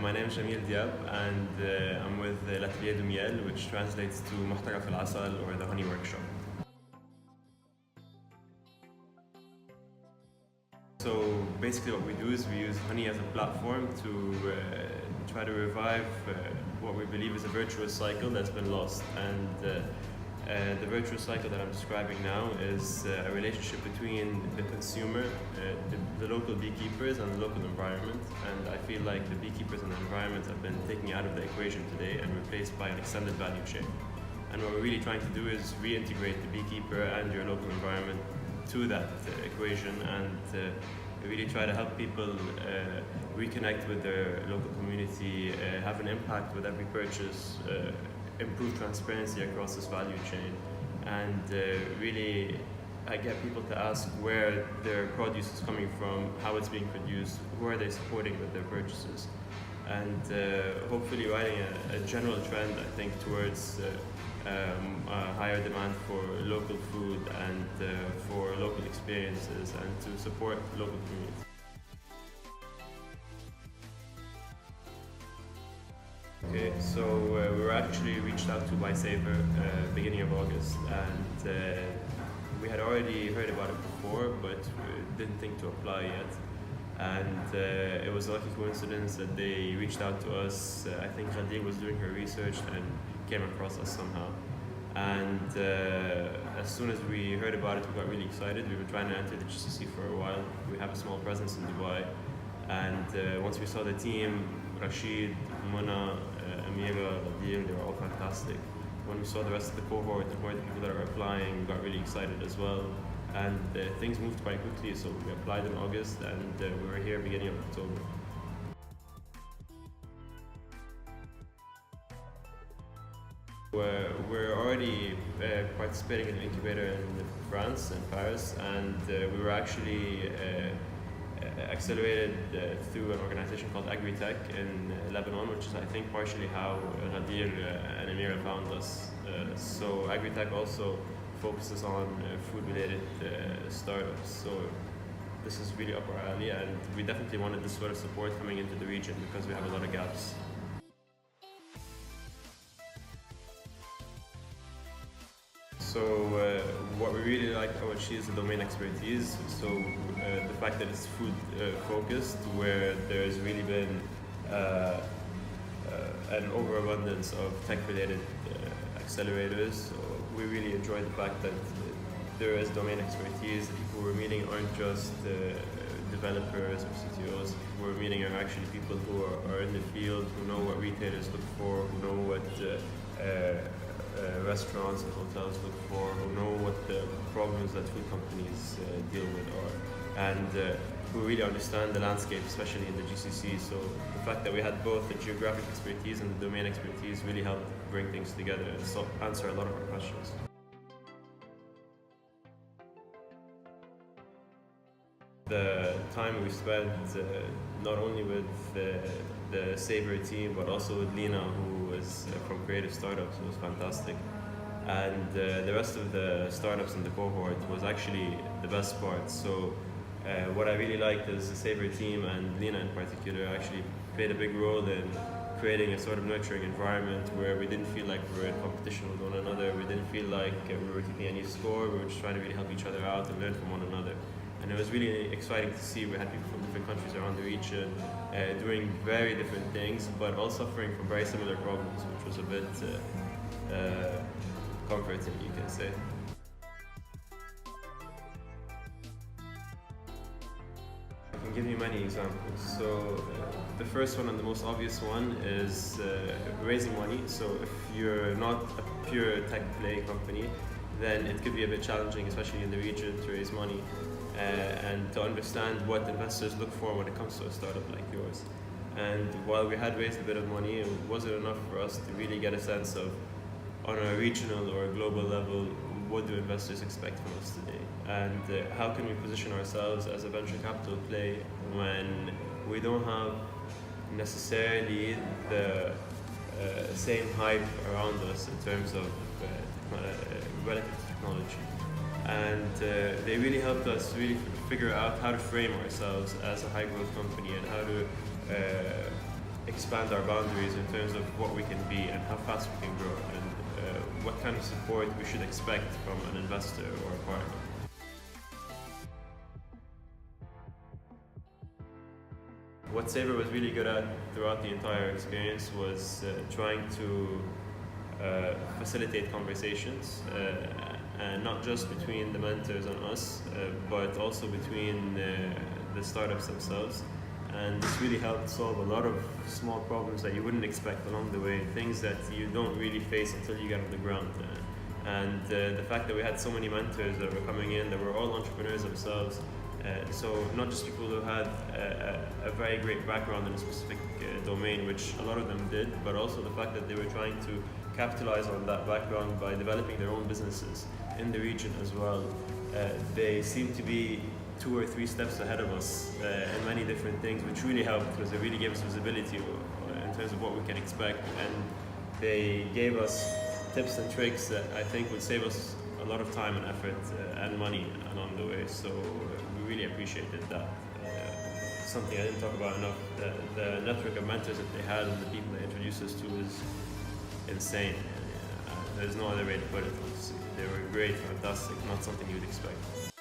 My name is Jamil Diab and I'm with L'Atelier du Miel, which translates to محترف العسل or the honey workshop. So basically what we do is we use honey as a platform to try to revive what we believe is a virtuous cycle that's been lost. And the virtuous cycle that I'm describing now is a relationship between the consumer, the local beekeepers and the local environment. And I feel like the beekeepers and the environment have been taken out of the equation today and replaced by an extended value chain. And what we're really trying to do is reintegrate the beekeeper and your local environment to that equation and really try to help people reconnect with their local community, have an impact with every purchase, improve transparency across this value chain, and really I get people to ask where their produce is coming from, how it's being produced, who are they supporting with their purchases, and hopefully writing a general trend, I think, towards a higher demand for local food and for local experiences and to support local communities. Okay, so we were actually reached out to by Savour beginning of August, and we had already heard about it before, but didn't think to apply yet. And it was a lucky coincidence that they reached out to us. I think Khadija was doing her research and came across us somehow. And as soon as we heard about it, we got really excited. We were trying to enter the GCC for a while. We have a small presence in Dubai. And once we saw the team, Rashid, Mona, Amira, Ladir, they were all fantastic. When we saw the rest of the cohort and heard the people that are applying, we got really excited as well. And things moved quite quickly, so we applied in August and we were here beginning of October. We're already participating in the incubator in France and Paris, and we were actually accelerated through an organization called Agritech in Lebanon, which is I think partially how Ghadir and Amira found us. So Agritech also focuses on food-related startups. So this is really up our alley, and we definitely wanted this sort of support coming into the region because we have a lot of gaps. So what we really like about she is the domain expertise. So the fact that it's food focused, where there's really been an overabundance of tech-related accelerators. So we really enjoy the fact that there is domain expertise. The people we're meeting aren't just developers or CTOs. The people we're meeting are actually people who are in the field, who know what retailers look for, who know what restaurants and hotels look for, who know what the problems that food companies deal with are, and who really understand the landscape, especially in the GCC. So the fact that we had both the geographic expertise and the domain expertise really helped bring things together and answer a lot of our questions. The time we spent not only with the Savour team, but also with Lina, who was from Creative Startups, it was fantastic. And the rest of the startups in the cohort was actually the best part. So what I really liked is the Savour team, and Lina in particular, actually played a big role in creating a sort of nurturing environment where we didn't feel like we were in competition with one another. We didn't feel like we were keeping any score. We were just trying to really help each other out and learn from one another. And it was really exciting to see. We had people from different countries around the region doing very different things, but all suffering from very similar problems, which was a bit comforting, you can say. I can give you many examples. So the first one and the most obvious one is raising money. So if you're not a pure tech play company, then it could be a bit challenging, especially in the region, to raise money and to understand what investors look for when it comes to a startup like yours. And while we had raised a bit of money, it wasn't enough for us to really get a sense of, on a regional or a global level, what do investors expect from us today? And how can we position ourselves as a venture capital play when we don't have necessarily the same hype around us in terms of relative technology. And they really helped us really figure out how to frame ourselves as a high growth company and how to expand our boundaries in terms of what we can be and how fast we can grow, and what kind of support we should expect from an investor or a partner. What Savour was really good at throughout the entire experience was trying to facilitate conversations, and not just between the mentors and us, but also between the startups themselves. And this really helped solve a lot of small problems that you wouldn't expect along the way, things that you don't really face until you get on the ground. And the fact that we had so many mentors that were coming in that were all entrepreneurs themselves, so not just people who had a very great background in a specific domain, which a lot of them did, but also the fact that they were trying to capitalize on that background by developing their own businesses in the region as well. They seem to be 2 or 3 steps ahead of us in many different things, which really helped because they really gave us visibility in terms of what we can expect, and they gave us tips and tricks that I think would save us a lot of time and effort and money along the way. So we really appreciated that. Something I didn't talk about enough, the network of mentors that they had and the people they introduced us to is insane. There's no other way to put it. They were great, fantastic, not something you'd expect.